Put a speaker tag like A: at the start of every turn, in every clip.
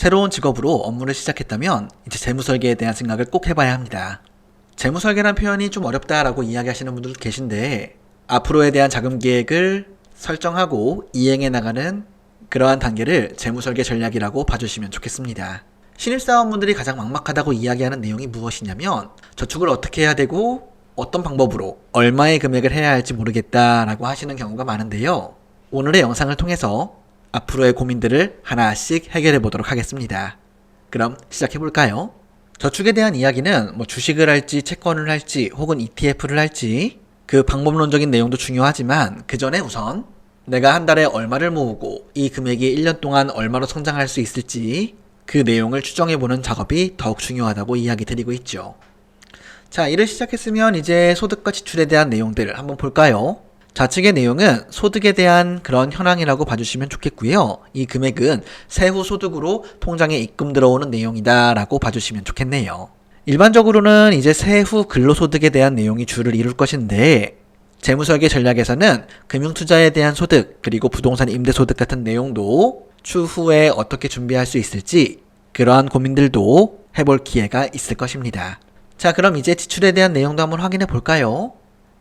A: 새로운 직업으로 업무를 시작했다면 이제 재무설계에 대한 생각을 꼭 해봐야 합니다. 재무설계란 표현이 좀 어렵다라고 이야기하시는 분들도 계신데 앞으로에 대한 자금 계획을 설정하고 이행해 나가는 그러한 단계를 재무설계 전략이라고 봐주시면 좋겠습니다. 신입사원분들이 가장 막막하다고 이야기하는 내용이 무엇이냐면 저축을 어떻게 해야 되고 어떤 방법으로 얼마의 금액을 해야 할지 모르겠다라고 하시는 경우가 많은데요. 오늘의 영상을 통해서 앞으로의 고민들을 하나씩 해결해 보도록 하겠습니다. 그럼 시작해 볼까요? 저축에 대한 이야기는 주식을 할지 채권을 할지 혹은 ETF를 할지 그 방법론적인 내용도 중요하지만 그 전에 우선 내가 한 달에 얼마를 모으고 이 금액이 1년 동안 얼마로 성장할 수 있을지 그 내용을 추정해보는 작업이 더욱 중요하다고 이야기 드리고 있죠. 자, 일을 시작했으면 이제 소득과 지출에 대한 내용들을 한번 볼까요? 좌측의 내용은 소득에 대한 그런 현황이라고 봐주시면 좋겠고요. 이 금액은 세후 소득으로 통장에 입금 들어오는 내용이다 라고 봐주시면 좋겠네요. 일반적으로는 이제 세후 근로소득에 대한 내용이 주를 이룰 것인데 재무설계 전략에서는 금융투자에 대한 소득 그리고 부동산 임대소득 같은 내용도 추후에 어떻게 준비할 수 있을지 그러한 고민들도 해볼 기회가 있을 것입니다. 자, 그럼 이제 지출에 대한 내용도 한번 확인해 볼까요?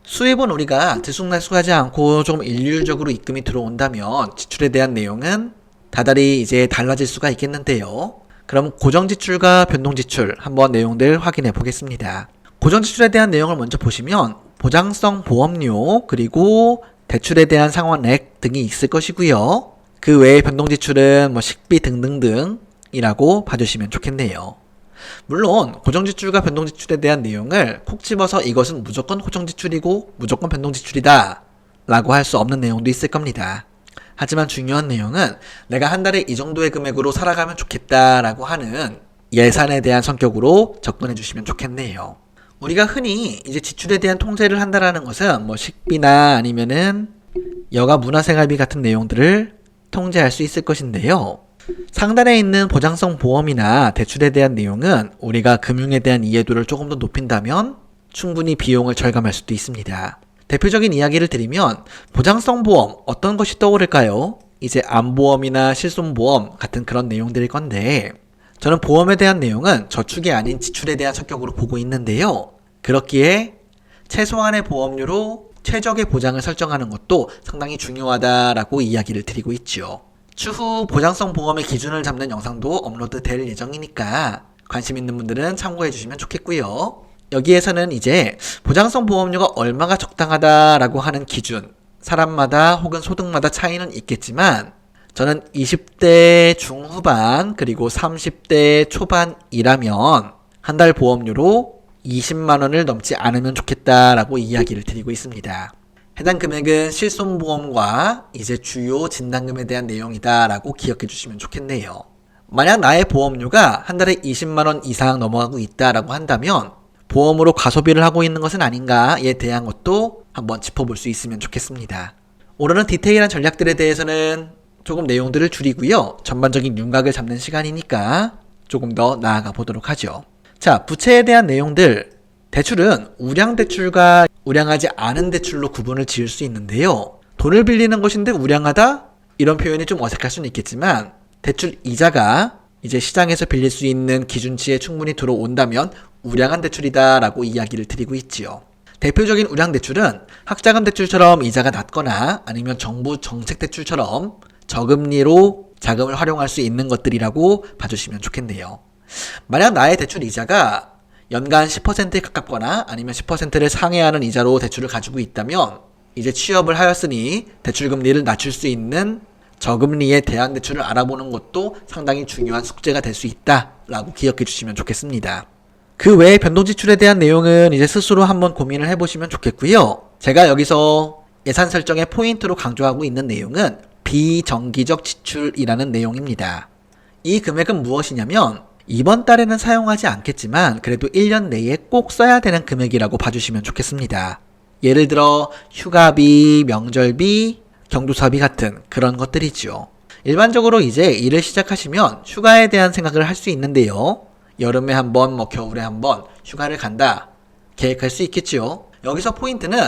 A: 수입은 우리가 들쑥날쑥하지 않고 좀 일률적으로 입금이 들어온다면 지출에 대한 내용은 다달이 이제 달라질 수가 있겠는데요. 그럼 고정지출과 변동지출 한번 내용들 확인해 보겠습니다. 고정지출에 대한 내용을 먼저 보시면 보장성 보험료 그리고 대출에 대한 상환액 등이 있을 것이고요. 그 외에 변동지출은 식비 등등등이라고 봐주시면 좋겠네요. 물론 고정지출과 변동지출에 대한 내용을 콕 집어서 이것은 무조건 고정지출이고 무조건 변동지출이다 라고 할 수 없는 내용도 있을 겁니다. 하지만 중요한 내용은 내가 한 달에 이 정도의 금액으로 살아가면 좋겠다 라고 하는 예산에 대한 성격으로 접근해 주시면 좋겠네요. 우리가 흔히 이제 지출에 대한 통제를 한다라는 것은 식비나 아니면은 여가 문화생활비 같은 내용들을 통제할 수 있을 것인데요. 상단에 있는 보장성 보험이나 대출에 대한 내용은 우리가 금융에 대한 이해도를 조금 더 높인다면 충분히 비용을 절감할 수도 있습니다. 대표적인 이야기를 드리면 보장성 보험 어떤 것이 떠오를까요? 이제 암보험이나 실손보험 같은 그런 내용들일 건데 저는 보험에 대한 내용은 저축이 아닌 지출에 대한 성격으로 보고 있는데요. 그렇기에 최소한의 보험료로 최적의 보장을 설정하는 것도 상당히 중요하다라고 이야기를 드리고 있죠. 추후 보장성 보험의 기준을 잡는 영상도 업로드 될 예정이니까 관심 있는 분들은 참고해 주시면 좋겠고요. 여기에서는 이제 보장성 보험료가 얼마가 적당하다라고 하는 기준, 사람마다 혹은 소득마다 차이는 있겠지만 저는 20대 중후반 그리고 30대 초반이라면 한 달 보험료로 20만 원을 넘지 않으면 좋겠다라고 이야기를 드리고 있습니다. 해당 금액은 실손보험과 이제 주요 진단금에 대한 내용이다라고 기억해 주시면 좋겠네요. 만약 나의 보험료가 한 달에 20만 원 이상 넘어가고 있다라고 한다면 보험으로 과소비를 하고 있는 것은 아닌가에 대한 것도 한번 짚어볼 수 있으면 좋겠습니다. 오늘은 디테일한 전략들에 대해서는 조금 내용들을 줄이고요. 전반적인 윤곽을 잡는 시간이니까 조금 더 나아가 보도록 하죠. 자, 부채에 대한 내용들. 대출은 우량대출과 우량하지 않은 대출로 구분을 지을 수 있는데요. 돈을 빌리는 것인데 우량하다? 이런 표현이 좀 어색할 수는 있겠지만 대출 이자가 이제 시장에서 빌릴 수 있는 기준치에 충분히 들어온다면 우량한 대출이다 라고 이야기를 드리고 있지요. 대표적인 우량 대출은 학자금 대출처럼 이자가 낮거나 아니면 정부 정책 대출처럼 저금리로 자금을 활용할 수 있는 것들이라고 봐주시면 좋겠네요. 만약 나의 대출 이자가 연간 10%에 가깝거나 아니면 10%를 상회하는 이자로 대출을 가지고 있다면 이제 취업을 하였으니 대출금리를 낮출 수 있는 저금리의 대안대출을 알아보는 것도 상당히 중요한 숙제가 될 수 있다라고 기억해 주시면 좋겠습니다. 그 외에 변동지출에 대한 내용은 이제 스스로 한번 고민을 해보시면 좋겠고요. 제가 여기서 예산 설정의 포인트로 강조하고 있는 내용은 비정기적 지출이라는 내용입니다. 이 금액은 무엇이냐면 이번 달에는 사용하지 않겠지만 그래도 1년 내에 꼭 써야 되는 금액이라고 봐주시면 좋겠습니다. 예를 들어 휴가비, 명절비, 경조사비 같은 그런 것들이죠. 일반적으로 이제 일을 시작하시면 휴가에 대한 생각을 할 수 있는데요. 여름에 한번 겨울에 한번 휴가를 간다 계획할 수 있겠죠. 여기서 포인트는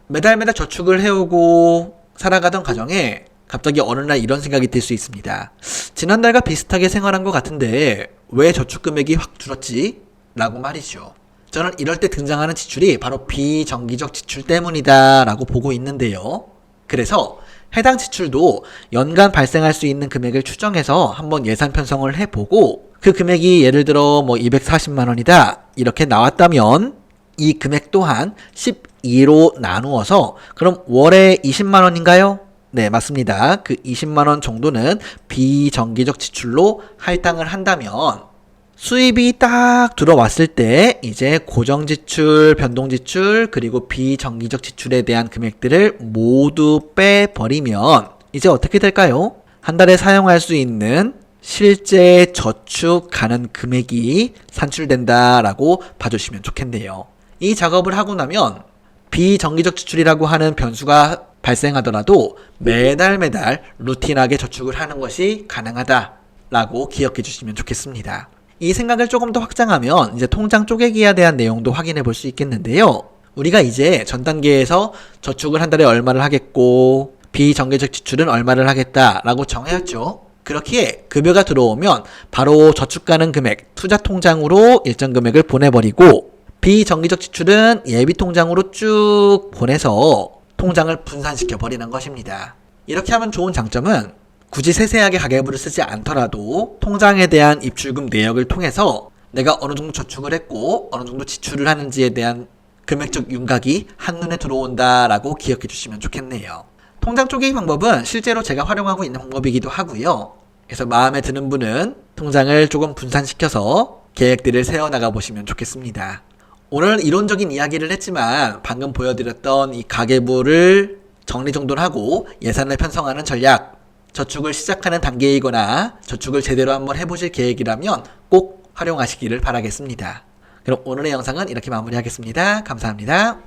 A: 매달 저축을 해오고 살아가던 가정에 갑자기 어느 날 이런 생각이 들 수 있습니다. 지난달과 비슷하게 생활한 것 같은데 왜 저축 금액이 확 줄었지? 라고 말이죠. 저는 이럴 때 등장하는 지출이 바로 비정기적 지출 때문이다 라고 보고 있는데요. 그래서 해당 지출도 연간 발생할 수 있는 금액을 추정해서 한번 예산 편성을 해보고 그 금액이 예를 들어 240만 원이다 이렇게 나왔다면 이 금액 또한 12로 나누어서 그럼 월에 20만 원인가요? 네, 맞습니다. 그 20만 원 정도는 비정기적 지출로 할당을 한다면 수입이 딱 들어왔을 때 이제 고정지출, 변동지출, 그리고 비정기적 지출에 대한 금액들을 모두 빼버리면 이제 어떻게 될까요? 한 달에 사용할 수 있는 실제 저축하는 금액이 산출된다라고 봐주시면 좋겠네요. 이 작업을 하고 나면 비정기적 지출이라고 하는 변수가 발생하더라도 매달 루틴하게 저축을 하는 것이 가능하다라고 기억해 주시면 좋겠습니다. 이 생각을 조금 더 확장하면 이제 통장 쪼개기에 대한 내용도 확인해 볼 수 있겠는데요. 우리가 이제 전 단계에서 저축을 한 달에 얼마를 하겠고 비정기적 지출은 얼마를 하겠다라고 정해왔죠. 그렇기에 급여가 들어오면 바로 저축 가능 금액 투자 통장으로 일정 금액을 보내버리고 비정기적 지출은 예비 통장으로 쭉 보내서 통장을 분산시켜 버리는 것입니다. 이렇게 하면 좋은 장점은 굳이 세세하게 가계부를 쓰지 않더라도 통장에 대한 입출금 내역을 통해서 내가 어느 정도 저축을 했고 어느 정도 지출을 하는지에 대한 금액적 윤곽이 한눈에 들어온다라고 기억해 주시면 좋겠네요. 통장 쪼개기 방법은 실제로 제가 활용하고 있는 방법이기도 하고요. 그래서 마음에 드는 분은 통장을 조금 분산시켜서 계획들을 세워나가 보시면 좋겠습니다. 오늘 이론적인 이야기를 했지만 방금 보여드렸던 이 가계부를 정리정돈하고 예산을 편성하는 전략, 저축을 시작하는 단계이거나 저축을 제대로 한번 해보실 계획이라면 꼭 활용하시기를 바라겠습니다. 그럼 오늘의 영상은 이렇게 마무리하겠습니다. 감사합니다.